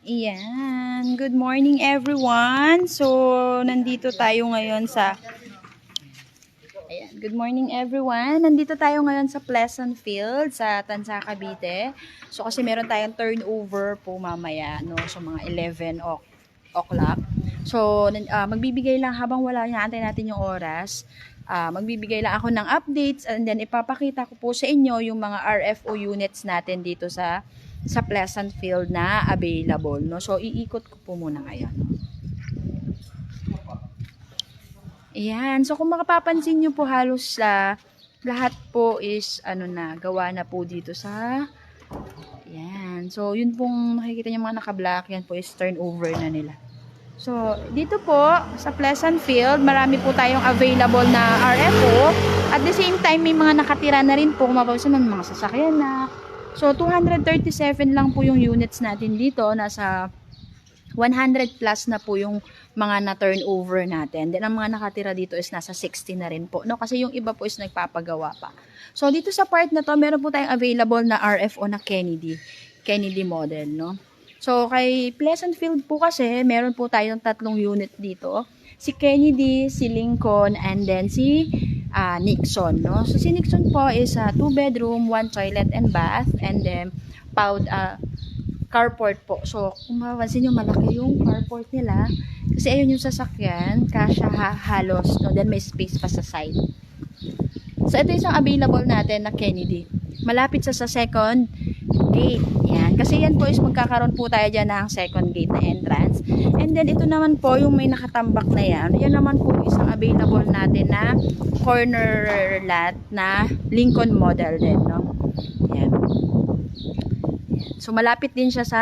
Iyan. Good morning everyone. So, nandito tayo ngayon sa Ayan. Good morning everyone. Nandito tayo ngayon sa Pleasant Field sa Tansa, Cavite. So, kasi meron tayong turnover po mamaya, no? So, mga 11 o'clock. So, magbibigay lang habang wala natin yung oras. Magbibigay lang ako ng updates and then ipapakita ko po sa inyo yung mga RFO units natin dito sa Pleasant Field na available, no? So, iikot ko po muna ngayon. Ayan. So, kung makapapansin nyo po halos lahat po is gawa na po dito sa ayan. So, yun pong nakikita nyo mga naka-black, yan po is turnover na nila. So, dito po sa Pleasant Field, marami po tayong available na RFO. At the same time, may mga nakatira na rin po, kung mapapansin ng mga sasakyan na. So, 237 lang po yung units natin dito. Nasa 100 plus na po yung mga na-turnover natin. Then, ang mga nakatira dito is nasa 60 na rin po, no? Kasi yung iba po is nagpapagawa pa. So, dito sa part na to, meron po tayong available na RFO na Kennedy model, no? So, kay Pleasant Field po kasi, meron po tayong tatlong unit dito. Si Kennedy, si Lincoln, and then si Nixon, no? So, si Nixon po is 2 bedroom, 1 toilet and bath, and then carport po. So, kung mapapansin nyo, malaki yung carport nila. Kasi ayun yung sasakyan, kasya halos, no? Then may space pa sa side. So, ito isang available natin na Kennedy. Malapit sa second gate. Yan. Kasi yan po is magkakaroon po tayo dyan ng second gate na entrance. And then, ito naman po yung may nakatambak na yan. Yan naman po isang available natin na corner lot na Lincoln model din, no? Yan. So, malapit din siya sa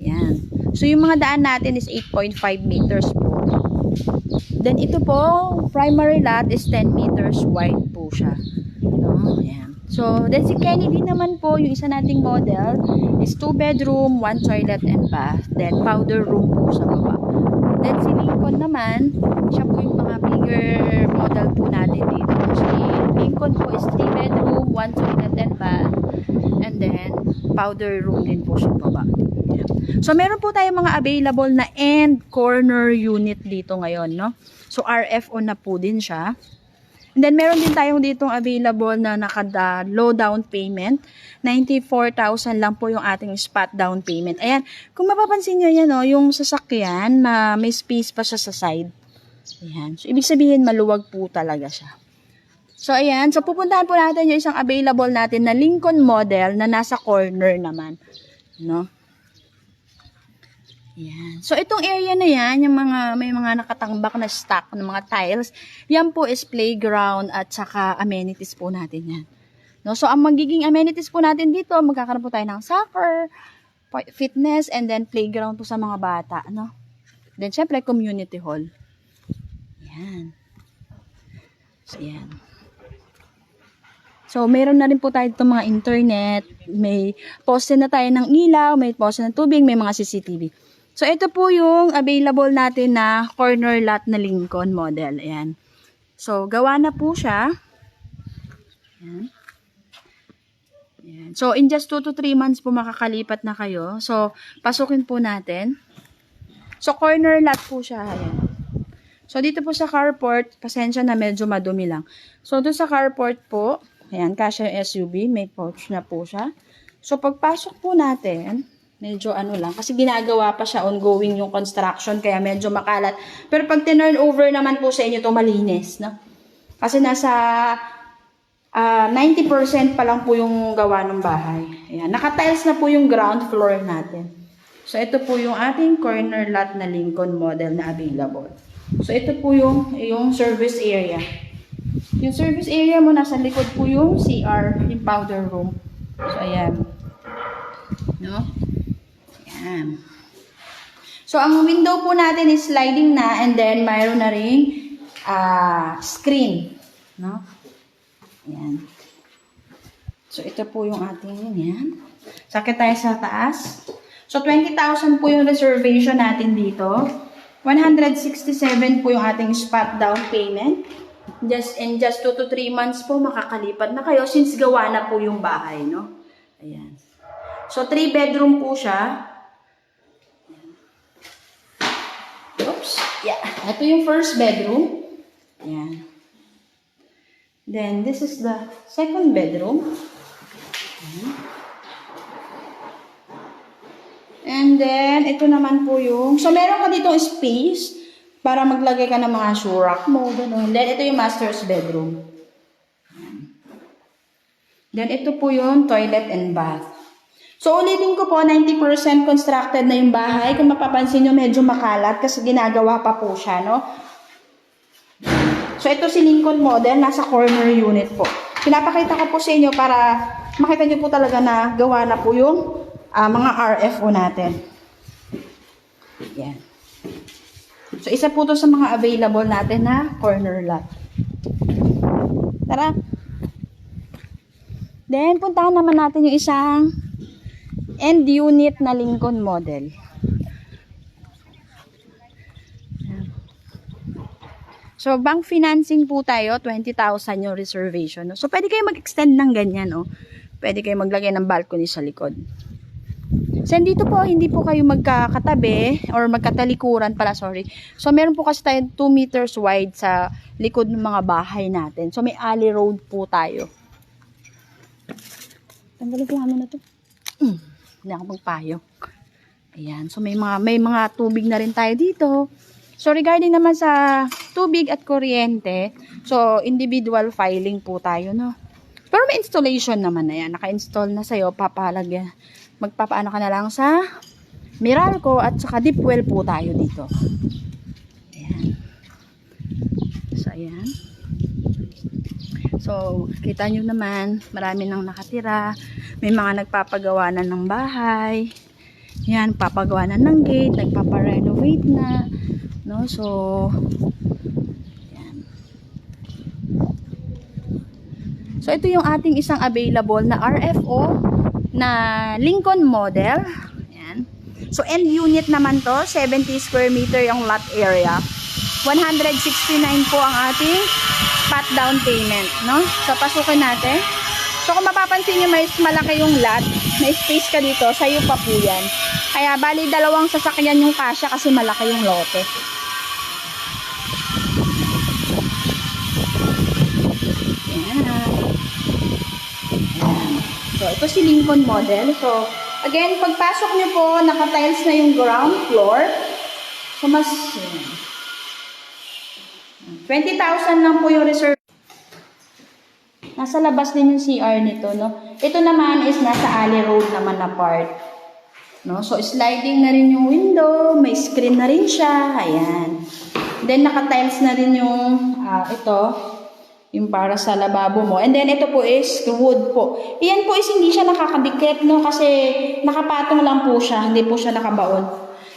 yan. So, yung mga daan natin is 8.5 meters po. Then, ito po, primary lot is 10 meters wide po siya. No? Yan. So, then si Kennedy naman po, yung isa nating model is 2 bedroom, 1 toilet and bath. Then, powder room po sa baba. Then, si Lincoln naman, siya po yung mga bigger model po natin dito. Si Lincoln po is 3 bedroom, 1 toilet and bath. And then, powder room din po siya baba. So, meron po tayong mga available na end corner unit dito ngayon, no? So, RFO na po din siya. And then, meron din tayong ditong available na low down payment. 94,000 lang po yung ating spot down payment. Ayan, kung mapapansin nyo yan, no, yung sasakyan na may space pa siya sa side. Ayan. So, ibig sabihin, maluwag po talaga siya. So, ayan. So, pupuntahan po natin yung isang available natin na Lincoln model na nasa corner naman. No? Ayan. So, itong area na yan, yung may mga nakatambak na stock ng mga tiles, yan po is playground at saka amenities po natin yan. No? So, ang magiging amenities po natin dito, magkakaroon po tayo ng soccer, fitness, and then playground po sa mga bata. No? Then, syempre, community hall. Ayan. So, ayan. So, meron na rin po tayo itong mga internet, may poste na tayo ng ilaw, may poste ng tubig, may mga CCTV. So, ito po yung available natin na corner lot na Lincoln model. Ayan. So, gawa na po siya. Ayan. Ayan. So, in just 2 to 3 months po makakalipat na kayo. So, pasukin po natin. So, corner lot po siya. Ayan. So, dito po sa carport, pasensya na medyo madumi lang. So, doon sa carport po, ayan, kasya yung SUV, may pouch na po siya. So, pagpasok po natin, medyo lang, kasi ginagawa pa siya, ongoing yung construction, kaya medyo makalat. Pero pag turn over naman po sa inyo, to malinis, no? Kasi nasa 90% pa lang po yung gawa ng bahay. Ayan, nakatiles na po yung ground floor natin. So, ito po yung ating corner lot na Lincoln model na available. So, ito po yung service area. Yung service area mo, nasa likod po yung CR, yung powder room. So, ayan. No? Ayan. So, ang window po natin is sliding na and then mayroon na ring screen. No? Ayan. So, ito po yung ating yan. Sakit tayo sa taas. So, 20,000 po yung reservation natin dito. 167 po yung ating spot down payment. In just 2 to 3 months po, makakalipat na kayo since gawa na po yung bahay, no? Ayan. So, 3 bedroom po siya. Yeah. Ito yung first bedroom. Yan. Then, this is the second bedroom. Yan. And then, ito naman po yung... So, meron ka ditong space para maglagay ka ng mga shoe rack mo. Ganun. Then, ito yung master's bedroom. Yan. Then, ito po yung toilet and bath. So, ulitin ko po, 90% constructed na yung bahay. Kung mapapansin nyo, medyo makalat kasi ginagawa pa po siya, no? So, ito si Lincoln model. Nasa corner unit po. Pinapakita ko po sa inyo para makita nyo po talaga na gawa na po yung mga RFO natin. Yan. So, isa po to sa mga available natin na corner lot. Tara! Then, puntahan naman natin yung isang end unit na Lincoln model. So, bank financing po tayo, 20,000 yung reservation. No? So, pwede kayo mag-extend ng ganyan. No? Pwede kayo maglagay ng balcony sa likod. So, dito po, hindi po kayo magkakatabi or magkatalikuran pala, sorry. So, meron po kasi tayo 2 meters wide sa likod ng mga bahay natin. So, may alley road po tayo. Tanggalin ko naman na to. Hindi ako magpayo. Ayan. So, may mga tubig na rin tayo dito. So, regarding naman sa tubig at kuryente, so, individual filing po tayo, no? Pero may installation naman na yan. Naka-install na sa'yo. Papalagyan. Magpapaano ka na lang sa Meralco at saka deep well po tayo dito. Ayan. So, ayan. So, kita nyo naman, marami nang nakatira. May mga nagpapagawa na ng bahay. Yan, papagawa na ng gate, nagpaparenovate na. No? So, yan. So, ito yung ating isang available na RFO na Lincoln model. Yan. So, end unit naman to, 70 square meter yung lot area. 169 po ang ating spot down payment, no? So, pasukin natin. So, kung mapapansin nyo, may malaki yung lot, may space ka dito, sa'yo pa po yan. Kaya, bali, 2 sasakyan yung kasya kasi malaki yung lote. Yan. So, ito si Lincoln model. So, again, pagpasok nyo po, naka-tiles na yung ground floor. So, mas 20,000 lang po yung reserve. Nasa labas din yung CR nito, no? Ito naman is nasa alley road naman na part. No? So, sliding na rin yung window. May screen na rin siya. Ayan. Then, naka-tiles na rin yung, ito, yung para sa lababo mo. And then, ito po is wood po. Iyan po is hindi siya nakakadikit, no? Kasi nakapatong lang po siya. Hindi po siya nakabaon.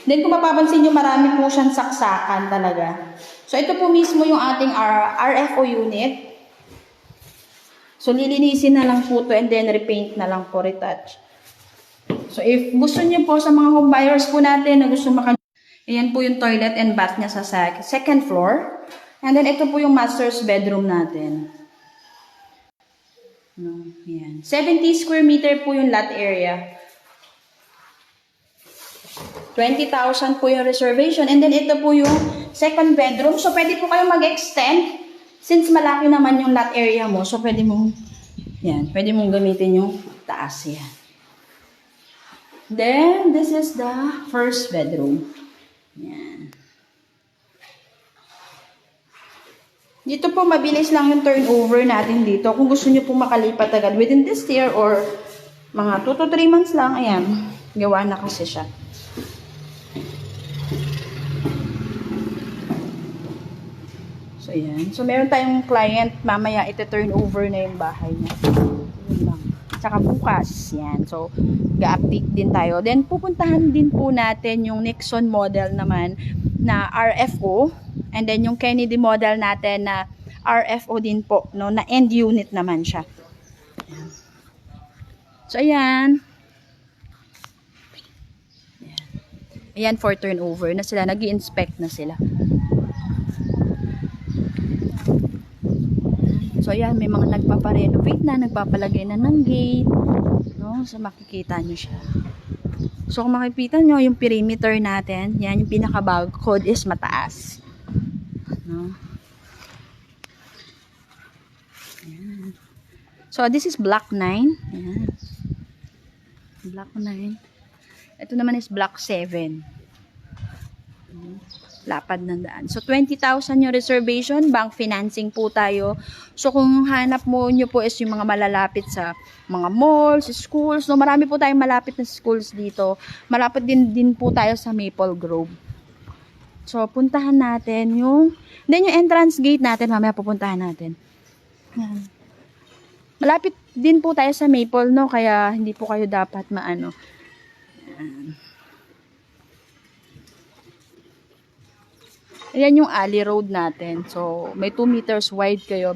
Then, kung mapapansin nyo, marami po siyang saksakan talaga. So, ito po mismo yung ating RFO unit. So, lilinisin na lang po to and then repaint na lang po, retouch. So, if gusto niyo po sa mga home buyers po natin na gusto ayan po yung toilet and bath niya sa second floor. And then, ito po yung master's bedroom natin. No, ayan. 70 square meter po yung lot area. 20,000 po yung reservation. And then, ito po yung second bedroom. So, pwede po kayong mag-extend. Since malaki naman yung lot area mo, so pwede mong gamitin yung taas yan. Then, this is the first bedroom. Yan. Dito po, mabilis lang yung turnover natin dito. Kung gusto nyo po makalipat agad within this year or mga 2 to 3 months lang, ayan, gawa na kasi siya. So, ayan. So, meron tayong client, mamaya iti-turn over na yung bahay niya. Yun lang. Tsaka bukas, yan. So, ga-update din tayo. Then, pupuntahan din po natin yung Nixon model naman na RFO. And then, yung Kennedy model natin na RFO din po, no? Na end unit naman siya. Ayan. So, ayan. Ayan for turnover na sila. Nag-i-inspect na sila. So, ayan, may mga nagpaparenovate na, nagpapalagay na ng gate. No? So, makikita nyo siya. So, kung makikita nyo, yung perimeter natin, yan, yung pinaka-bag code is mataas. No? Ayan. So, this is block 9. Ayan. Block 9. Ito naman is block 7. Lapad ng daan. So, 20,000 yung reservation. Bank financing po tayo. So, kung hanap mo nyo po is yung mga malalapit sa mga malls, schools. No, marami po tayong malapit na schools dito. Malapit din po tayo sa Maple Grove. So, puntahan natin yung then yung entrance gate natin. Mamaya pupuntahan natin. Yan. Malapit din po tayo sa Maple, no? Kaya hindi po kayo dapat maano. Yan. Ayan yung alley road natin. So, may 2 meters wide kayo.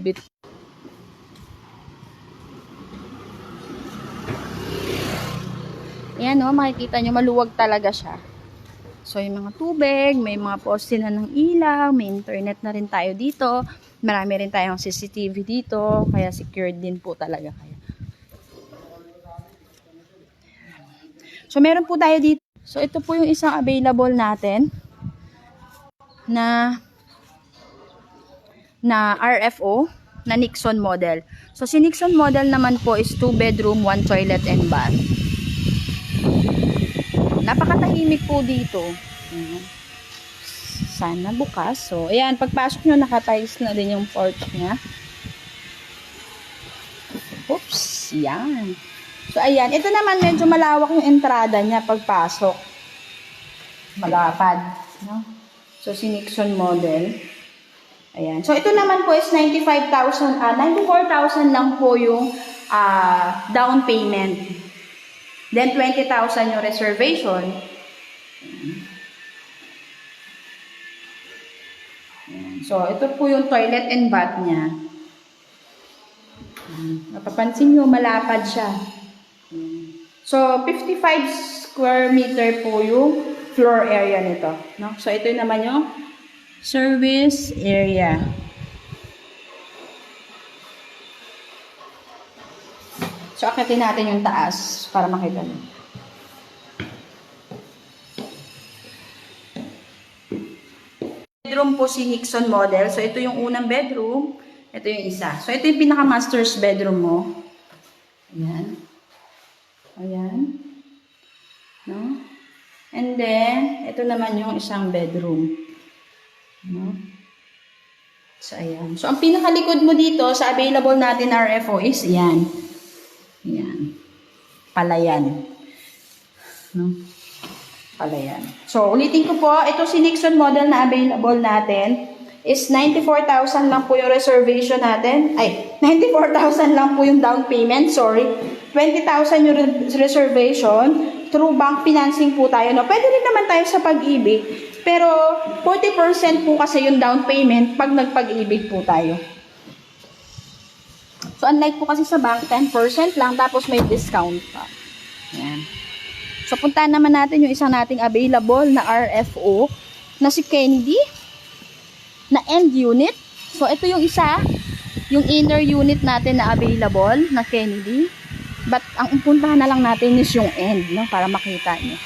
Ayan, no, makikita nyo, maluwag talaga siya. So, yung mga tubig, may mga poste na ng ilaw, may internet na rin tayo dito. Marami rin tayong CCTV dito, kaya secured din po talaga kayo. So, meron po tayo dito. So, ito po yung isang available natin na RFO na Nixon model. So, si Nixon model naman po is 2 bedroom, 1 toilet and bath. Napakatahimik po dito. Sana bukas. So, ayan, pagpasok nyo, nakatiles na din yung porch niya. Oops, yan. So, ayan. Ito naman, medyo malawak yung entrada niya pagpasok. Malapad. No? So, si Nixon model. Ayan. So, ito naman po is 94,000 lang po yung down payment. Then, 20,000 yung reservation. Ayan. So, ito po yung toilet and bath niya. Napapansin nyo, malapad siya. So, 55 square meter po yung floor area nito. No? So, ito naman yung service area. So, akitin natin yung taas para makita nyo. Bedroom po si Nixon model. So, ito yung unang bedroom. Ito yung isa. So, ito yung pinaka-master's bedroom mo. Ayan. Ayan. No? And then, ito naman yung isang bedroom. No? So, ayan. So, ang pinakalikod mo dito sa available natin RFO is yan. Ayan. Palayan. No? Palayan. So, ulitin ko po, ito si Nixon model na available natin is 94,000 lang po yung reservation natin. Ay, 94,000 lang po yung down payment, sorry. 20,000 yung reservation. Through bank financing po tayo. No? Pwede rin naman tayo sa Pag-ibig. Pero, 40% po kasi yung down payment pag nagpag-ibig po tayo. So, unlike po kasi sa bank, 10% lang, tapos may discount pa. Ayan. So, puntahan naman natin yung isang nating available na RFO na si Kennedy na end unit. So, ito yung isa, yung inner unit natin na available na Kennedy. But, ang puntahan na lang natin is yung end, no? Para makita nyo.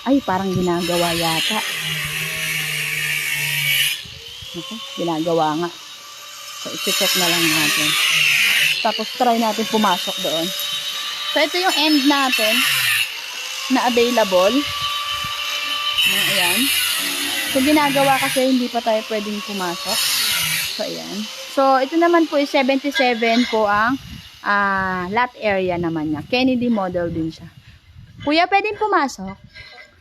Ay, parang ginagawa yata. Okay, ginagawa nga. So, i-check na lang natin. Tapos, try natin pumasok doon. So, ito yung end natin na available. Ayan. So, ginagawa kasi hindi pa tayo pwedeng pumasok. So, ayan. So, ito naman po is 77 po ang lot area naman niya. Kennedy model din siya. Kuya, pwedeng pumasok?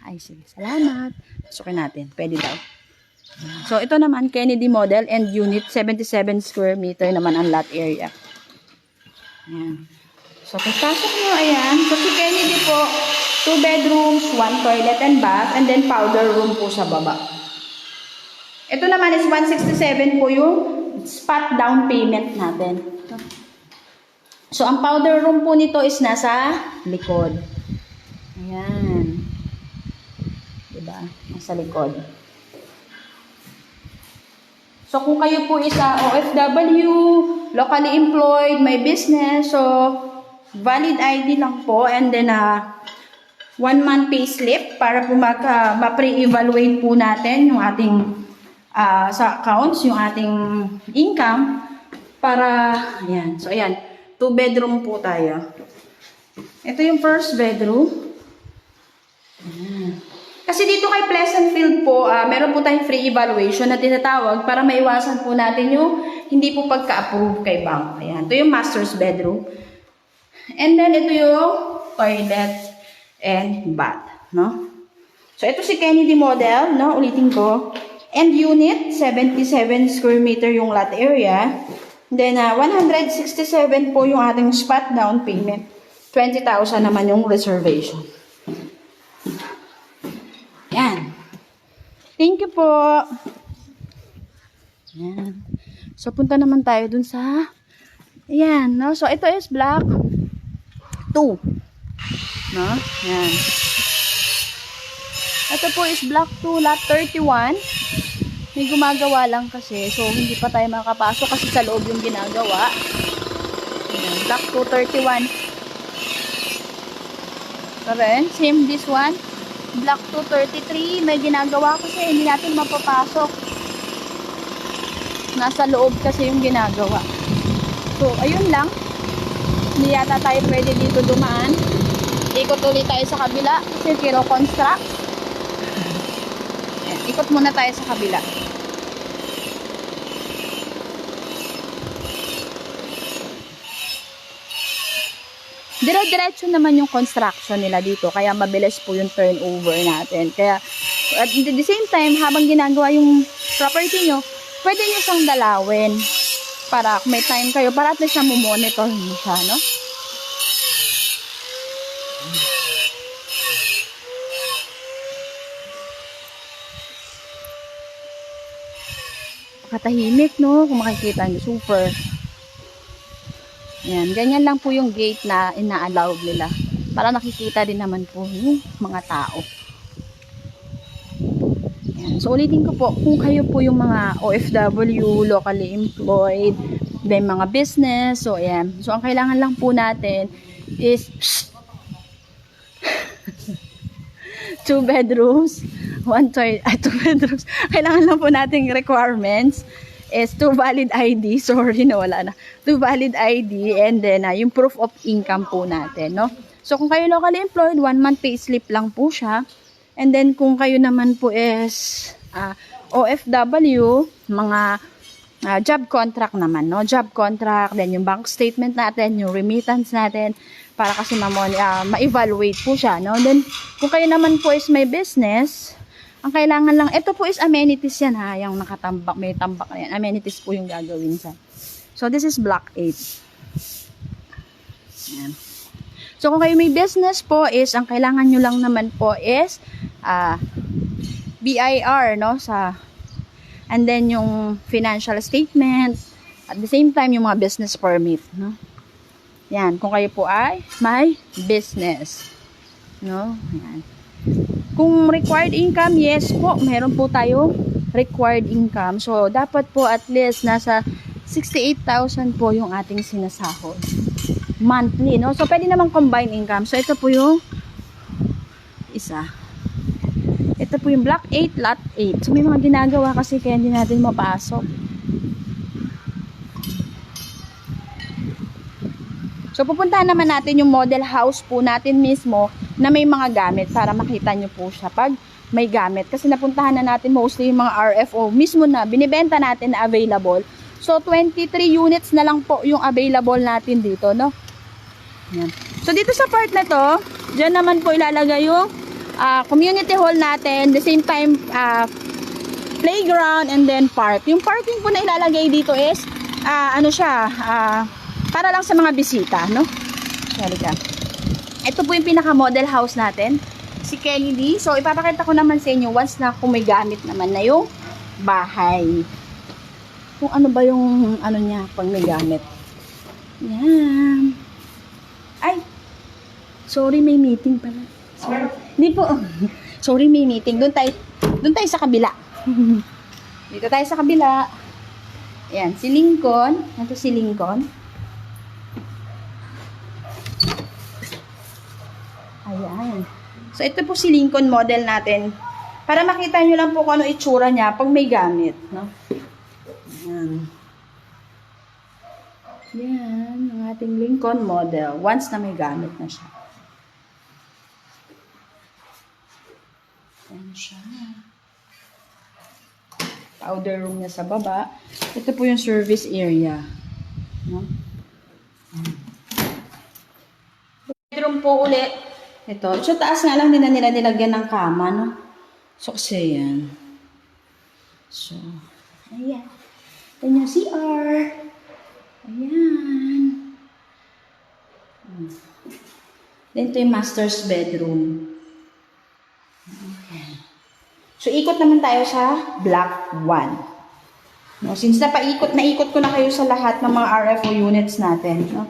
Ay, sige. Salamat. Pasukin natin. Pwede daw. So, ito naman, Kennedy model and unit, 77 square meter naman ang lot area. Ayan. So, pagpasok nyo, ayan. So, si Kennedy po, 2 bedrooms, 1 toilet and bath, and then powder room po sa baba. Ito naman is 167 po yung spot down payment natin. So, ang powder room po nito is nasa likod. Ayan. Diba? Nasa likod. So, kung kayo po is OFW, locally employed, may business, so, valid ID lang po, and then, 1 month payslip para po ma-pre-evaluate po natin yung ating sa accounts, yung ating income para, ayan. So, ayan. 2 bedroom po tayo. Ito yung first bedroom. Ayan. Kasi dito kay Pleasantfield po, meron po tayong free evaluation na tinatawag para maiwasan po natin yung hindi po pagka-approve kay bank. Ayan. Ito yung master's bedroom. And then, ito yung toilet and bath. No? So, ito si Kennedy model. No? Ulitin ko. And unit, 77 square meter yung lot area. Then, 167 po yung ating spot down payment. 20,000 naman yung reservation. Yan. Thank you po. Yan. So, punta naman tayo dun sa ayan, no? So, ito is block 2. No? Yan. Ito po is block 2, lot 31. May gumagawa lang kasi. So, hindi pa tayo makapasok kasi sa loob yung ginagawa. Ayan. Block 2, 31. So, then, same this one. Block 233, may ginagawa kasi hindi natin mapapasok. Nasa loob kasi yung ginagawa. So, ayun lang. Hindi yata tayo pwede dito dumaan. Ikot ulit tayo sa kabila kasi kino-construct. Ikot muna tayo sa kabila. Dire-diretso naman yung construction nila dito. Kaya mabilis po yung turnover natin. Kaya, at the same time, habang ginagawa yung property nyo, pwede nyo siyang dalawin. Para kung may time kayo, para at least na monitor nyo siya, no? Katahimik, no? Kung makikita nyo, super. Yan, ganyan lang po yung gate na ina-allow nila. Para nakikita din naman po yung mga tao. Yan. So, ulitin ko po, kung kayo po yung mga OFW, locally employed, may mga business, so ayan. So, ang kailangan lang po natin is 2 bedrooms, 1 toilet, 2 bedrooms. Kailangan lang po nating requirements is 2 valid ID, sorry na wala na, 2 valid ID, and then yung proof of income po natin, no? So, kung kayo locally employed, 1 month pay slip lang po siya, and then kung kayo naman po is OFW, mga job contract naman, no? Job contract, then yung bank statement natin, yung remittance natin, para kasi ma-evaluate po siya, no? Then, kung kayo naman po is may business, ang kailangan lang, ito po is amenities yan ha, yung nakatambak, may tambak na yan. Amenities po yung gagawin sa. So, this is block 8. Yan. So, kung kayo may business po is, ang kailangan nyo lang naman po is, BIR, no, and then yung financial statement, at the same time, yung mga business permit, no. Yan, kung kayo po ay may business, no, yan. Kung required income, yes po, meron po tayo required income. So, dapat po at least nasa 68,000 po yung ating sinasahod. Monthly, no? So, pwede naman combined income. So, ito po yung isa. Ito po yung block 8, lot 8. So, may mga ginagawa kasi kaya hindi natin mapasok. So, pupuntahan naman natin yung model house po natin mismo na may mga gamit para makita nyo po siya pag may gamit. Kasi napuntahan na natin mostly yung mga RFO mismo na binibenta natin na available. So, 23 units na lang po yung available natin dito, no? Yan. So, dito sa part na to, dyan naman po ilalagay yung community hall natin. The same time, playground and then park. Yung parking po na ilalagay dito is, para lang sa mga bisita, no? Halika. Ito po yung pinaka-model house natin, si Kennedy. So, ipapakita ko naman sa inyo once na kung may gamit naman na yung bahay. Kung ano ba yung ano niya pag may gamit. Yan. Ay! Sorry, may meeting pala. Sorry. Hindi po. Sorry, may meeting. Doon tayo sa kabila. Dito tayo sa kabila. Yan, si Lincoln. Ito si Lincoln. Ayan. So, ito po si Lincoln model natin. Para makita nyo lang po kung ano itsura niya pag may gamit, no? Ayan. Yan, ang ating Lincoln model. Once na may gamit na siya. Ayan siya. Powder room niya sa baba. Ito po yung service area. No? Bedroom po ulit. Ito. Sa taas nga lang din na nila nilagyan ng kama, no? So, kasi yan. So, ayan. Ito yung CR. Ayan. Then, ito yung master's bedroom. Okay. So, ikot naman tayo sa block 1. No, since naikot ko na kayo sa lahat ng mga RFO units natin. No?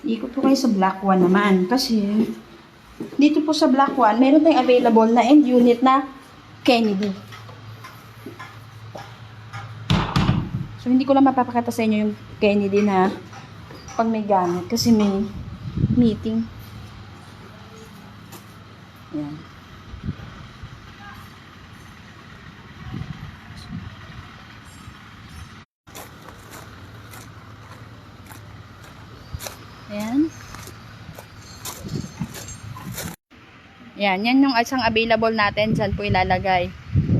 Ikot ko kayo sa block 1 naman. Kasi, dito po sa block 1, meron tayong available na end unit na Kennedy. So, hindi ko lang mapapakita sa inyo yung Kennedy na pag may gamit. Kasi may meeting. Ayan. Ayan. Yan yung isang available natin. Diyan po ilalagay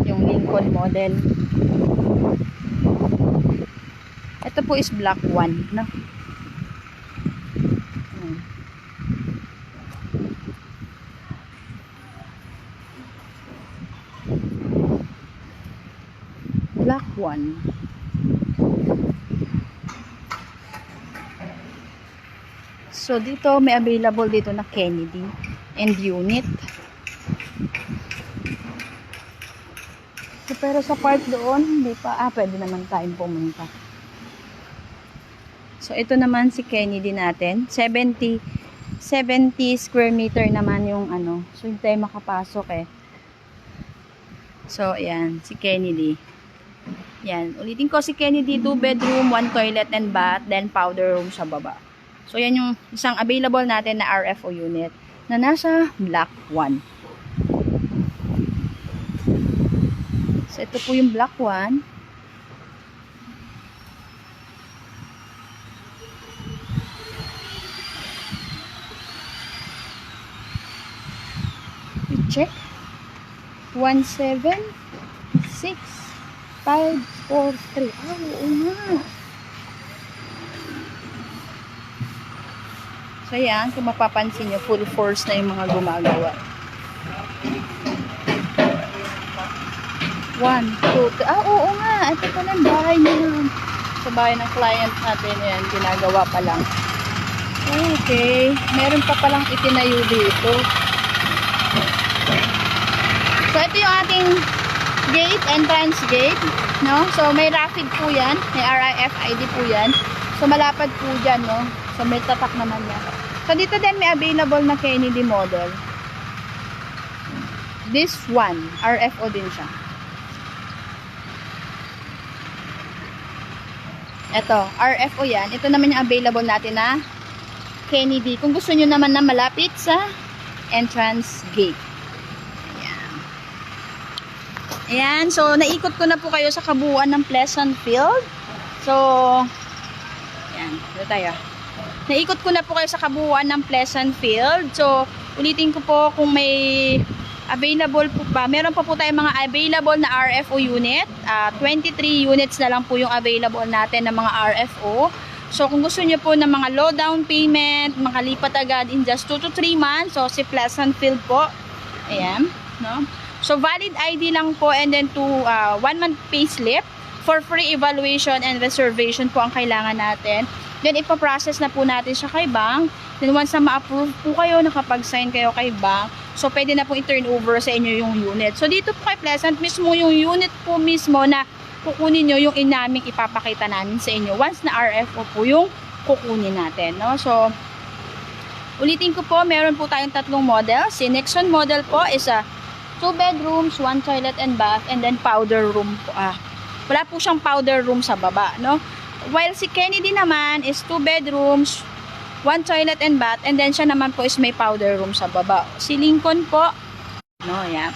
yung Lincoln model. Ito po is block 1, no? Block 1. So, dito may available dito na Kennedy end unit. So, pero sa part doon, hindi pa, pwede naman tayong pumunta. So, ito naman si Kennedy natin. 70 square meter naman yung ano. So, hindi tayo makapasok eh. So, ayan, si Kennedy. Yan, ulitin ko si Kennedy, 2 bedroom, 1 toilet and bath, then powder room sa baba. So, yan yung isang available natin na RFO unit na nasa block 1. So, ito po yung block 1. Check. 176,543. Oo nga. So, yan. Kung mapapansin nyo, full force na yung mga gumagawa. 1, 2, 3. Oo nga. Ito pala yung bahay nila. Sa bahay ng client natin. Yan. Ginagawa pa lang. Okay. Meron pa palang itinayo dito. So, ito yung ating gate, entrance gate, no? So, may rapid po yan. May RFID po yan. So, malapad po dyan, no? So, may tatak naman yan. So, dito din may available na Kennedy model. This one, RFO din siya. Ito, RFO yan. Ito naman yung available natin na Kennedy. Kung gusto nyo naman na malapit sa entrance gate. Ayan, so naikot ko na po kayo sa kabuuan ng Pleasant Field. So, ayan, dito tayo. Naikot ko na po kayo sa kabuuan ng Pleasant Field. So, ulitin ko po kung may available po ba. Meron pa po tayong mga available na RFO unit. 23 units na lang po yung available natin ng mga RFO. So, kung gusto nyo po ng mga low down payment, makalipat agad in just 2 to 3 months. So, si Pleasant Field po. Ayan, no? So, valid ID lang po and then 1 month payslip for free evaluation and reservation po ang kailangan natin. Then, ipaprocess na po natin siya kay bank. Then, once na ma-approve po kayo, nakapag-sign kayo kay bank, so, pwede na po i-turn over sa inyo yung unit. So, dito po kay Pleasant, mismo yung unit po mismo na kukunin nyo yung inaming ipapakita namin sa inyo. Once na RFO po yung kukunin natin, no? So, ulitin ko po, meron po tayong 3 model. Si Nixon model po is 2 bedrooms, 1 toilet and bath, and then powder room po. Wala po siyang powder room sa baba, no? While si Kennedy naman is 2 bedrooms, 1 toilet and bath, and then siya naman po is may powder room sa baba. Si Lincoln po, no, yeah.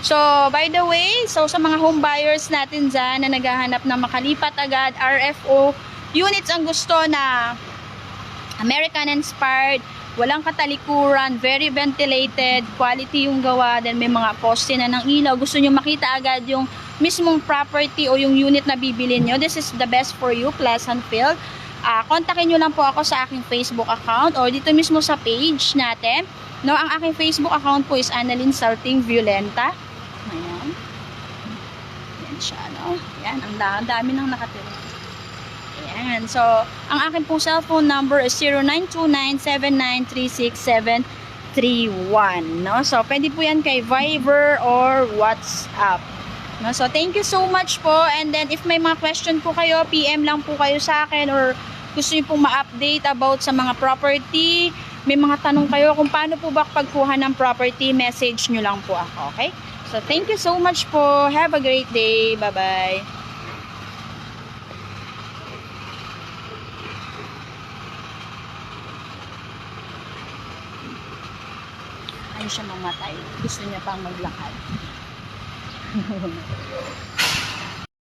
So, by the way, so sa mga home buyers natin dyan na naghahanap ng makalipat agad, RFO units ang gusto na American-inspired, walang katalikuran, very ventilated, quality yung gawa, then may mga poste na ng ilaw, gusto nyo makita agad yung mismong property o yung unit na bibili nyo, this is the best for you, Pleasant Field. Kontakin nyo lang po ako sa aking Facebook account or dito mismo sa page natin. No, ang aking Facebook account po is Annalyn Salting Violenta. Ayan. Ayan siya, no? Ayan, ang dami nang nakatira. Ayan. So, ang akin pong cellphone number is 0929-7936731. No? So, pwede po yan kay Viber or WhatsApp. No? So, thank you so much po. And then, if may mga question po kayo, PM lang po kayo sa akin or gusto niyo pong ma-update about sa mga property, may mga tanong kayo kung paano po ba pagkuha ng property, message nyo lang po ako, okay? So, thank you so much po. Have a great day. Bye-bye. Ayaw siya mamatay. Gusto niya pang maglakad.